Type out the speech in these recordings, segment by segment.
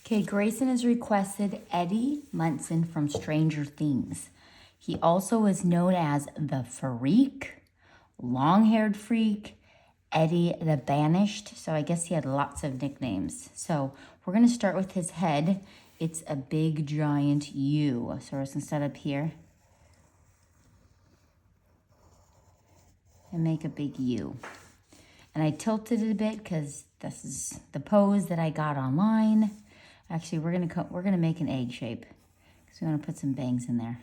Okay, Grayson has requested Eddie Munson from Stranger Things. He also is known as the Freak, Long-Haired Freak, Eddie the Banished. So I guess he had lots of nicknames. So we're going to start with his head. It's a big, giant U. So we're just going to set up here and make a big U. And I tilted it a bit because this is the pose that I got online. Actually, we're gonna make an egg shape because we want to put some bangs in there.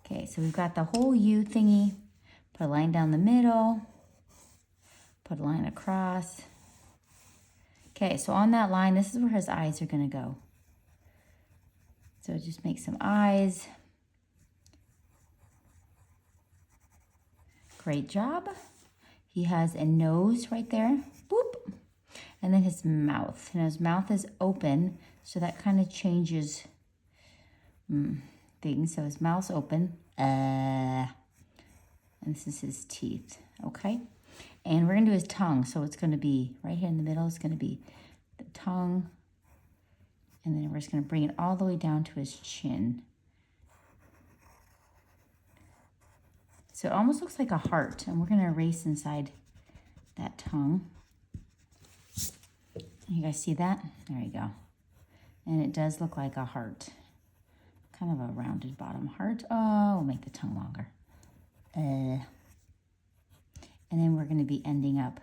Okay, so we've got the whole U thingy. Put a line down the middle. Put a line across. Okay, so on that line, this is where his eyes are gonna go. So just make some eyes. Great job. He has a nose right there. Boop. And then his mouth. And his mouth is open, so that kind of changes things. So his mouth's open. And this is his teeth, okay? And we're going to do his tongue. So it's going to be right here in the middle. It's going to be the tongue. And then we're just going to bring it all the way down to his chin. So it almost looks like a heart. And we're going to erase inside that tongue. You guys see that? There you go. And it does look like a heart. Kind of a rounded bottom heart. Oh, we'll make the tongue longer. And then we're going to be ending up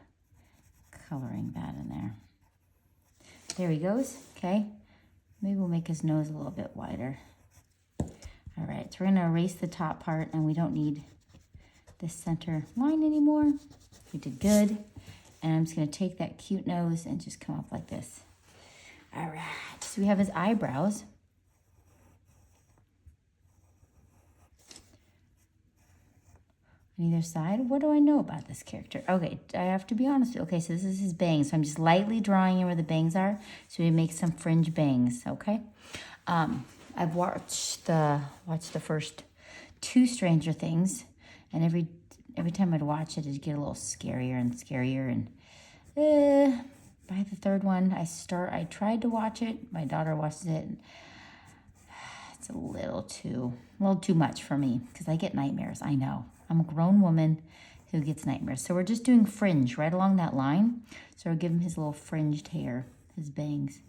coloring that in there. There he goes. Okay. Maybe we'll make his nose a little bit wider. All right. So we're going to erase the top part, and we don't need this center line anymore. We did good. And I'm just going to take that cute nose and just come up like this. All right. So we have his eyebrows. On either side. What do I know about this character? Okay, I have to be honest. Okay, so this is his bangs. So I'm just lightly drawing in where the bangs are. So we make some fringe bangs, okay? I've watched the first 2 Stranger Things. And every time I'd watch it, it'd get a little scarier and scarier. And by the 3rd one, I tried to watch it. My daughter watches it. And it's a little too much for me because I get nightmares. I know. I'm a grown woman who gets nightmares. So we're just doing fringe right along that line. So we'll give him his little fringed hair, his bangs.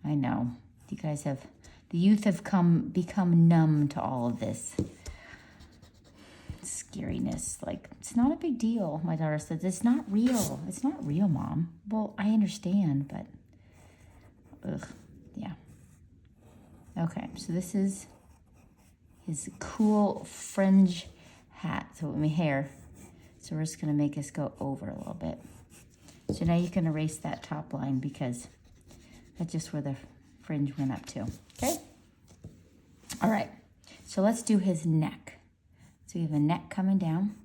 I know. You guys have... The youth have become numb to all of this scariness. Like, it's not a big deal. My daughter says, it's not real. It's not real, Mom. Well, I understand, but, yeah. Okay, so this is his cool fringe hat. So with my hair. So we're just going to make this go over a little bit. So now you can erase that top line because that's just where the fringe went up to. Okay? All right. So let's do his neck. So you have a neck coming down.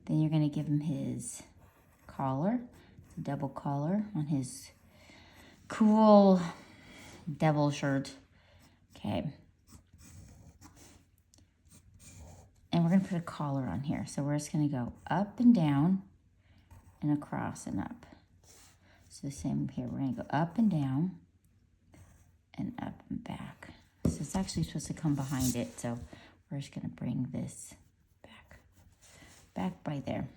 Then you're going to give him his collar. It's a double collar on his cool devil shirt. Okay. And we're going to put a collar on here. So we're just going to go up and down and across and up. So the same here. We're going to go up and down and up and back. So it's actually supposed to come behind it. So we're just going to bring this back by there.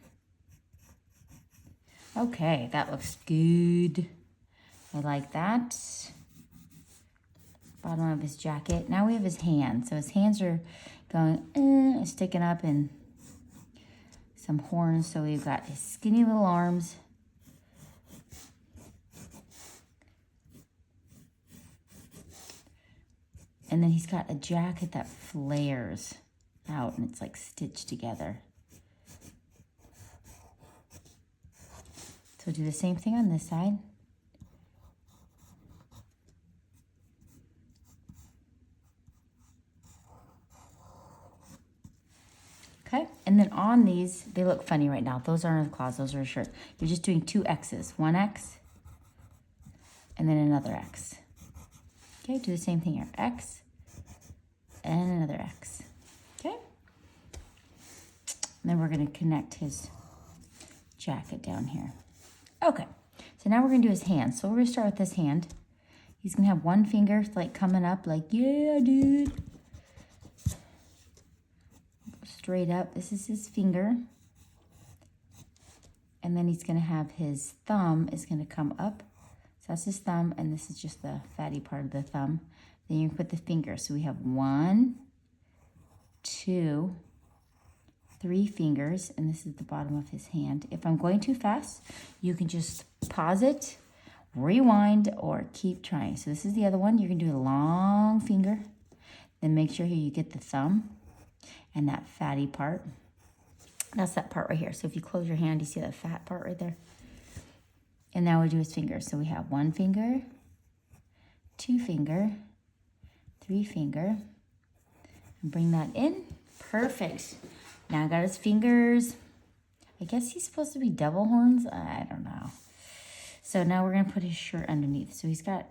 Okay, that looks good. I like that. Bottom of his jacket. Now we have his hands. So his hands are going, sticking up in some horns. So we've got his skinny little arms. And then he's got a jacket that flares out and it's like stitched together. So do the same thing on this side. Okay, and then on these, they look funny right now. Those aren't the claws, those are a shirt. You're just doing 2 X's. 1 X, and then another X. Okay, do the same thing here. X, and another X. Okay? And then we're going to connect his jacket down here. Okay, so now we're gonna do his hand. So we're gonna start with this hand. He's gonna have one finger like coming up like, yeah, dude. Straight up, this is his finger. And then he's gonna have his thumb is gonna come up. So that's his thumb, and this is just the fatty part of the thumb. Then you put the finger. So we have 1, 2, 3 fingers, and this is the bottom of his hand. If I'm going too fast, you can just pause it, rewind, or keep trying. So this is the other one. You're gonna do a long finger. Then make sure here you get the thumb and that fatty part. That's that part right here. So if you close your hand, you see that fat part right there? And now we do his fingers. So we have 1 finger, 2 finger, 3 finger, and bring that in. Perfect. Now I got his fingers. I guess he's supposed to be double horns. I don't know. So now we're gonna put his shirt underneath. So he's kind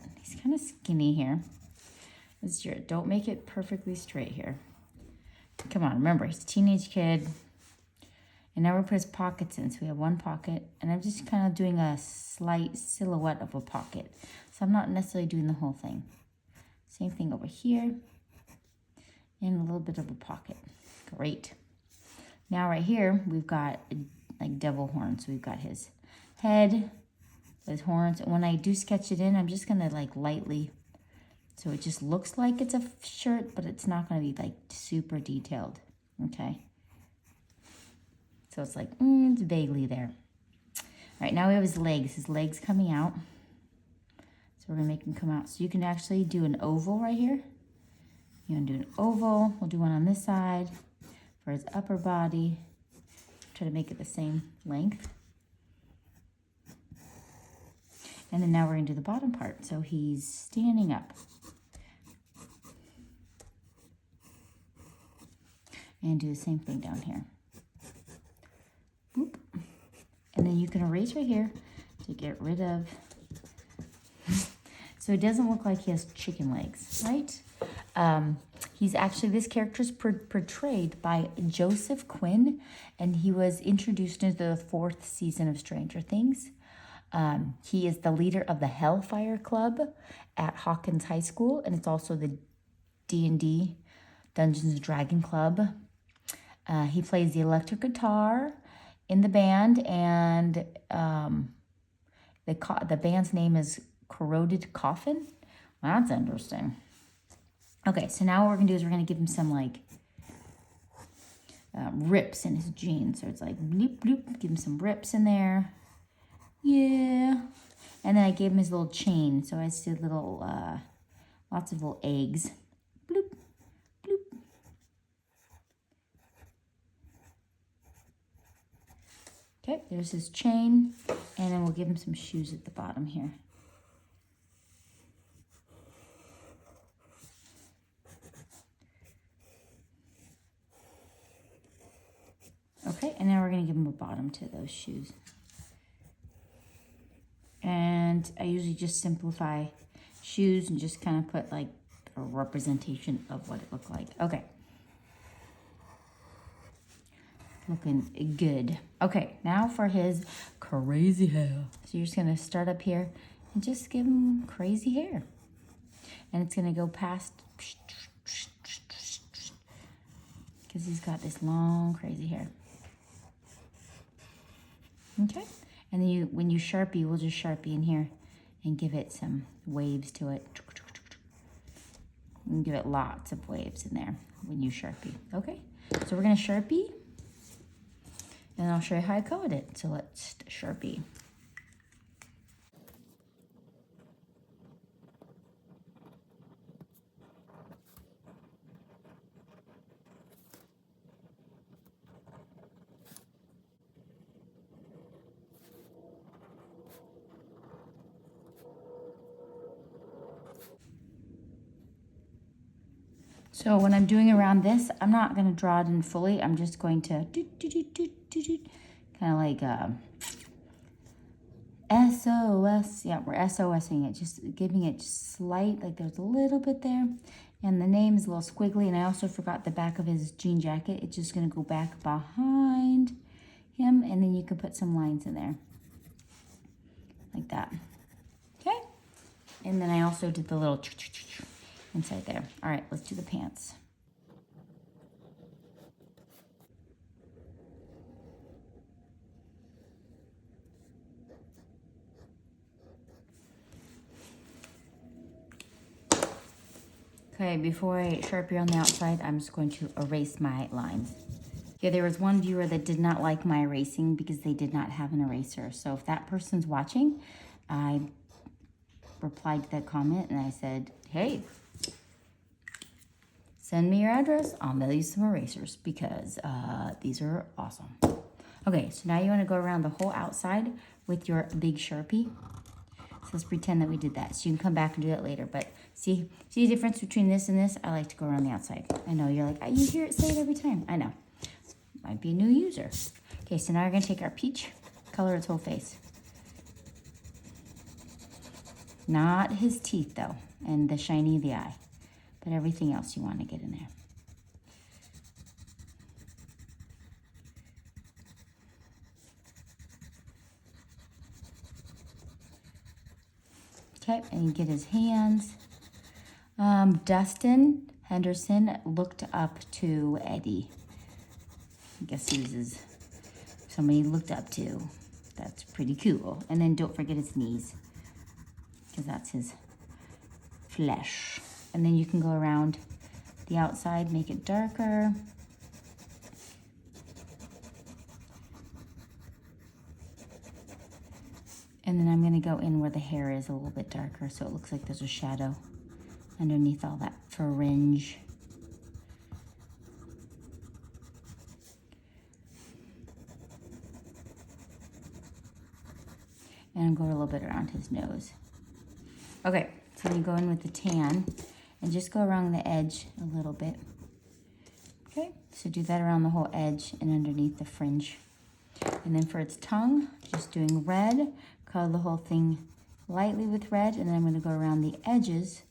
of skinny here. This shirt, don't make it perfectly straight here. Come on, remember, he's a teenage kid. And now we're gonna put his pockets in. So we have 1 pocket, and I'm just kind of doing a slight silhouette of a pocket. So I'm not necessarily doing the whole thing. Same thing over here, and a little bit of a pocket. Great. Now right here, we've got like devil horns. So we've got his head, his horns. And when I do sketch it in, I'm just gonna like lightly, so it just looks like it's a shirt, but it's not gonna be like super detailed, okay? So it's like, it's vaguely there. All right, now we have his legs coming out. So we're gonna make them come out. So you can actually do an oval right here. You're gonna do an oval. We'll do one on this side for his upper body. Try to make it the same length. And then now we're gonna do the bottom part. So he's standing up. And do the same thing down here. Boop. And then you can erase right here to get rid of, so it doesn't look like he has chicken legs, right? He's actually, this character is portrayed by Joseph Quinn, and he was introduced into the 4th season of Stranger Things. He is the leader of the Hellfire Club at Hawkins High School, and it's also the D&D, Dungeons & Dragon Club. He plays the electric guitar in the band, and the band's name is Corroded Coffin. Well, that's interesting. Okay, so now what we're gonna do is we're gonna give him some like rips in his jeans. So it's like bloop bloop, give him some rips in there. Yeah. And then I gave him his little chain. So I just did little lots of little eggs. Bloop bloop. Okay, there's his chain, and then we'll give him some shoes at the bottom here. Okay, and now we're gonna give him a bottom to those shoes. And I usually just simplify shoes and just kind of put like a representation of what it looked like. Okay. Looking good. Okay, now for his crazy hair. So you're just gonna start up here and just give him crazy hair. And it's gonna go past, because he's got this long crazy hair. Okay, and then when you Sharpie, we'll just Sharpie in here and give it some waves to it. And give it lots of waves in there when you Sharpie. Okay, so we're gonna Sharpie, and I'll show you how I code it. So let's Sharpie. So when I'm doing around this, I'm not going to draw it in fully. I'm just going to kind of like SOS. Yeah, we're SOSing it, just giving it slight, like there's a little bit there. And the name is a little squiggly, and I also forgot the back of his jean jacket. It's just going to go back behind him, and then you can put some lines in there. Like that. Okay? And then I also did the little inside there. All right, let's do the pants. Okay, before I Sharpie on the outside, I'm just going to erase my lines. Yeah, there was one viewer that did not like my erasing because they did not have an eraser. So if that person's watching, I replied to that comment and I said, hey, send me your address. I'll mail you some erasers because these are awesome. Okay, so now you want to go around the whole outside with your big Sharpie. So let's pretend that we did that. So you can come back and do that later. But see the difference between this and this? I like to go around the outside. I know you're like, you hear it say it every time. I know. Might be a new user. Okay, so now we're going to take our peach, color its whole face. Not his teeth, though, and the shiny of the eye. But everything else you want to get in there. Okay, and you get his hands. Dustin Henderson looked up to Eddie. I guess he's somebody he looked up to. That's pretty cool. And then don't forget his knees, because that's his flesh. And then you can go around the outside, make it darker. And then I'm going to go in where the hair is a little bit darker, so it looks like there's a shadow underneath all that fringe. And go a little bit around his nose. Okay, so you go in with the tan and just go around the edge a little bit. Okay, so do that around the whole edge and underneath the fringe. And then for its tongue, just doing red, color the whole thing lightly with red, and then I'm going to go around the edges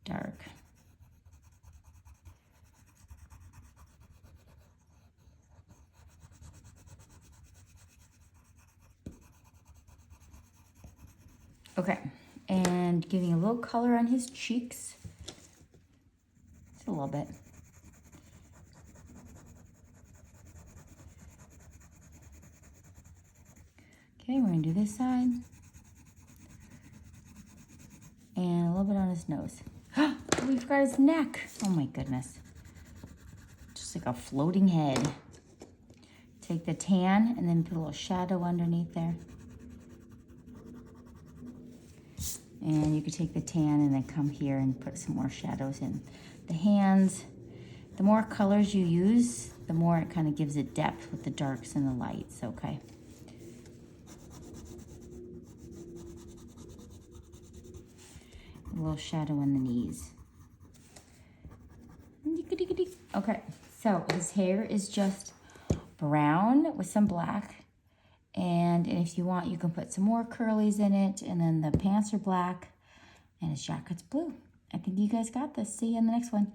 dark. Okay, and giving a little color on his cheeks. Just a little bit. Okay, we're gonna do this side. And a little bit on his nose. We forgot his neck. Oh my goodness. Just like a floating head. Take the tan and then put a little shadow underneath there. And you could take the tan and then come here and put some more shadows in the hands. The more colors you use, the more it kind of gives it depth with the darks and the lights, okay? A little shadow in the knees. Okay, so his hair is just brown with some black. And if you want, you can put some more curlies in it. And then the pants are black and his jacket's blue. I think you guys got this. See you in the next one.